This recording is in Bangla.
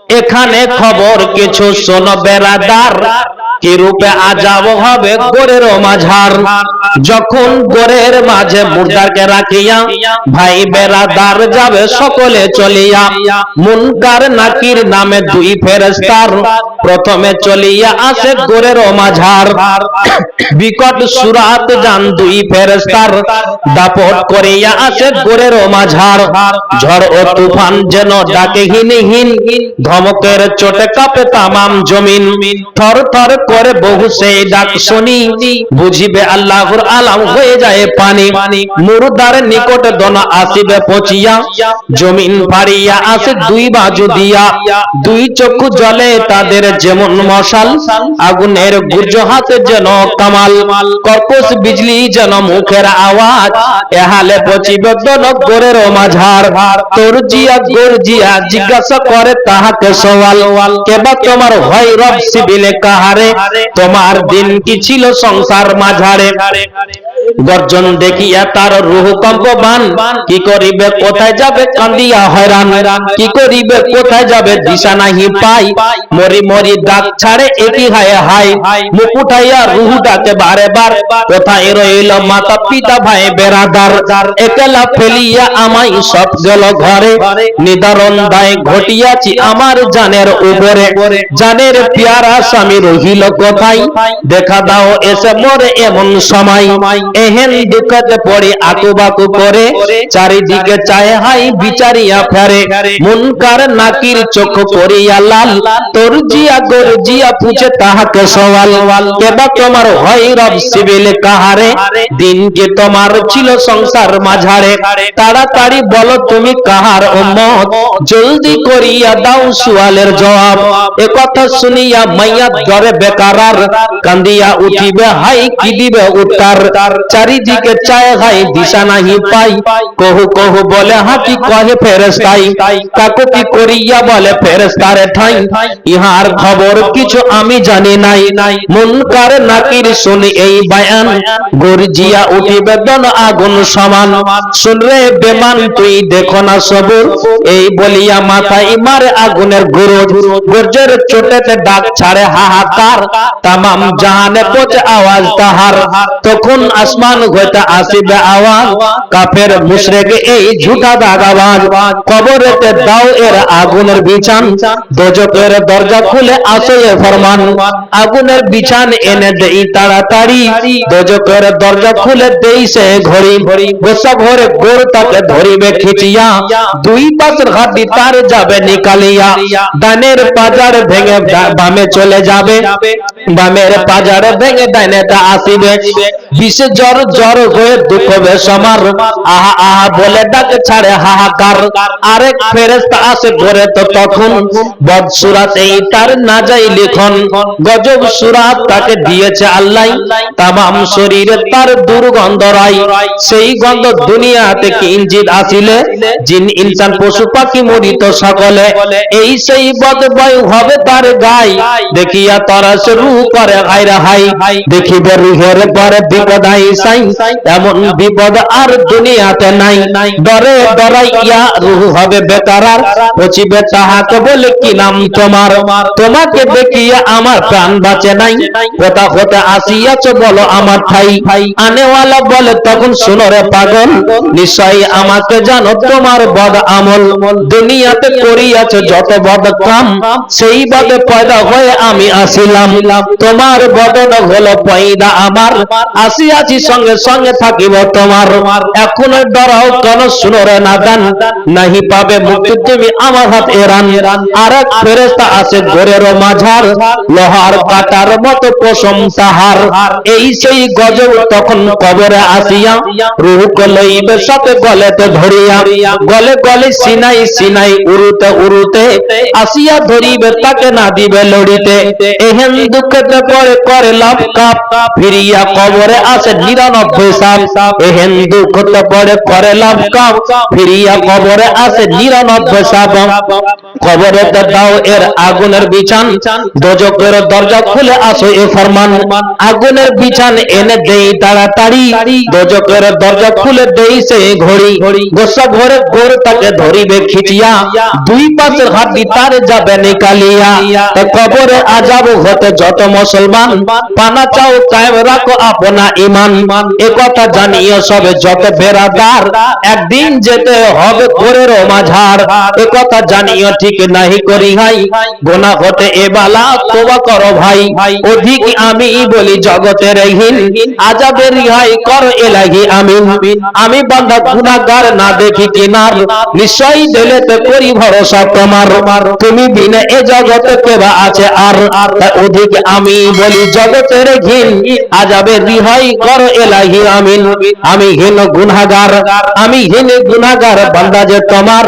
এখানে খবর কিছু শোনো বেরাদার, কি রূপে আযাব হবে গোরের মাঝার। যখন গোরের মাঝে মুর্দাকে রাখিয়া ভাই বেরাদার যাবে সকলে চলিয়া, মুনকার নাকির নামে দুই ফেরেশতার প্রথমে চলিয়া আসে গোরের মাঝার। বিকট সুরাত যান দুই ফেরেশতার দাপট করিয়া আসে গোরের মাঝার। ঝড় ও তুফান যেন ডাকে হিনহীন, ধমকের চোটে কাঁপে তামাম জমিন। থর থর করে বহু সেই ডাক শুনি, বুঝিবে আল্লাহর আলাম হয়ে যায় পানি। মুর্দার নিকট দনা আসিবে পচিয়া, জমিন ফাড়িয়া আসে দুই বাজু দিয়া। দুই চক্ষু জলে তাদের যেমন মশাল, আগুনের গুর্জ হাতে যেন কামাল। কর্কশ বিজলি যেন মুখের আওয়াজ, এহালে পচিবে দন গোরের মাঝার। তরজিয়া গর্জিয়া জিজ্ঞাসা করে তাহাকে সওয়াল, কেবা তোমার হয় রব সিবিলে কাহারে, তোমার দিন কি ছিল সংসার মাঝারে। গর্জন দেখিয়া তার রূহ কম্পমান, কি করিবে কোথায় যাবে কান্দিয়া হয়রান। কি করিবে কোথায় যাবে দিশা নাহি পাই, মরি মরি ডাক ছাড়ে একই হায় হায়। মুখ উঠাইয়া রূহ ডাকে বারে বার, কোথায় রইল মাতা পিতা ভাই বেরাদার। একলা ফেলিয়া আমায় সব গেল ঘরে, নিদারণ দায় ঘটিয়াছি আমার জানের উপরে। জানের পিয়ারা স্বামী রহিল কোথায়, দেখা দাও এসে মরে এমন সময়। এহেন দুঃখতে পড়ে আকুবাকু করে, চারিদিকে চায় হাই বিচারিয়া ফেরে। মুনকার নাকির চোখ করিয়া লাল, তরজিয়া গর্জিয়া পুছে তাহাকে সওয়াল, কেবা তোমার হয় রব সিবিলে কাহারে, দিন যে তোমার ছিল সংসার মাঝারে। তাড়াতাড়ি বলো তুমি কাহার উম্মত, জলদি করিয়া দাও সুয়ালের জবাব। এ কথা শুনিয়া মাইয়া জ্বরে বেকারার, কান্দিয়া উঠিবে হাই কি দিবে উত্তর। চারিদিকে চায় হাই দিশা নাহি পাই, কহু কহু বলে হাকি কহে ফেরেশতাই। কাকুতি করিয়া বলে ফেরেশতারে ঠাই, ইহার খবর কিছু আমি জানি নাই। মুনকার নাকির শুনি এই বায়ান, গর্জিয়া উঠিবে দন আগুন সমান। শুনরে বেমান তুই দেখো না সবুর, এই বলিয়া মাথায় মারে আগুনের গুরুজ। গর্জের চোটেতে ডাক ছাড়ে হাহাকার, তামাম জাহানে পচে আওয়াজ তাহার। তখন আসমান হইতে আসিবে আওয়াজ, কাফের মুশরিক এই ঝুঠা দাগাবাজ। কবরেতে দাও এর আগুনের বিছান, দোজখের দরজা খুলে আসে এ ফরমান। আগুনের বিছান এনে দেই তাড়াতাড়ি, দোজখের দরজা খুলে দেই সে ঘড়ি। গোসা ভরে গোর তাকে ধরিবে খিচিয়া, দুই পাশের হাড্ডি তার যাবে নিকালিয়া। ডানের পাজার ভেঙে বামে চলে যাবে, বামের পাজার ভেঙে ডানেটা আসিবে। বিষে জ্বর জ্বর হয়ে দুঃখ বেসমার, আহা আহা বলে ডাক ছাড়ে হাহাকার। আরেক ফেরেশতা আসে ঘরে তো তখন, বদসুরাতেই তার না যাই লিখন। গজব সুরাত তাকে দিয়েছে আল্লাহ, তামাম শরীরে তার দুর্গন্ধ রায়। সেই গন্ধ দুনিয়াতে কিঞ্চিত আসিলে, জিন ইনসান পশু পাখি মরিত সকলে। এই সেই বদবয় হবে তার গায়, দেখিয়া তারা সে রূহ করে হায়রা হাই। দেখিবে রুহের পরে বিপদ আইসাই, এমন বিপদ আর দুনিয়াতে নাই। ডরে ডরাইয়া রূহ হবে বেকারার, পচিবে তাহাকে বলে কি নাম তোমার। তোমাকে দেখিয়া আমার প্রাণ বাঁচে নাই, কোথা হতে আসিয়াছ বলো আমার ঠাই। আনেওয়ালা বলে তখন শুনো রে পাগল, নিশ্চয়ই আমাকে জানো তোমার বদ আমল। দুনিয়াতে করিয়াছ যত বদ কাম, সেই বদে পয়দা হয়ে আমি আসিলাম। তোমার বদন হলো পয়দা আমার, আসিয়াছি সঙ্গে সঙ্গে থাকিব তোমার। এখন ডরাও কেন শুনো রে নাদান, নাহি পাবে মুক্তি তুমি আমার হাত এরান। আর এক ফেরেশতা আসে ঘরের মাঝার, লোহার কাটার মতো পশম তাহার। এই সেই গজব তখন কবরে আসিয়া, রূহকে লইবে সাথে গলেতে ধরিয়া। গলে গলে সিনাই সিনাই উড়ুতে উড়ুতে, আসিয়া ধরিবে তাকে না দিবে লড়িতে। এহেন দুঃখেতে পড়ে করে লাভ কাপ, ফিরিয়া কবরে কবরে আছে 99 সাপ। এ হিন্দু করতে পড়ে করে লাভ কাম, ফিরিয়া কবরে আছে 99 সাপ। কবরেতে দাও এর আগুনের বিছান, দোজকের দরজা খুলে আসো এ ফরমান। আগুনের বিছান এনে দেই তাড়াতাড়ি, দোজকের দরজা খুলে দেই সে ঘড়ি। গোসা ঘরে গোর তাকে ধরিবে খিচিয়া, দুই পাশের হাড্ডি তার যাবে নিকালিয়া। কবরে আজাব হতে যত মুসলমান, পানা চাও কায়েম রাখো আপনা ঈমান। এ কথা জানিয়ে সবে যত বেরাদার, একদিন যেতে হবে গোরের মাঝার। এ কথা জানিয়ে ঠিক নাহি করি হাই, গোনা হতে এ বালা তোবা করো ভাই। অধিক আমি বলি জগতের হীন, আজাবে রিহাই কর এলাহি আমিন। আমি বান্দা গুনাহগার না দেখি কিনার, নিশ্চয়ই দিলেতে করি ভরসা তোমার। তুমি বিনে এ জগতে কেবা আছে আর, অধিক আমি বলি জগতের ঘিন, আজাবে রিহাই কর এলাহি আমিন। আমি হীন গুনাহগার, আমি হীন গুনাহগার বান্দা যে তোমার।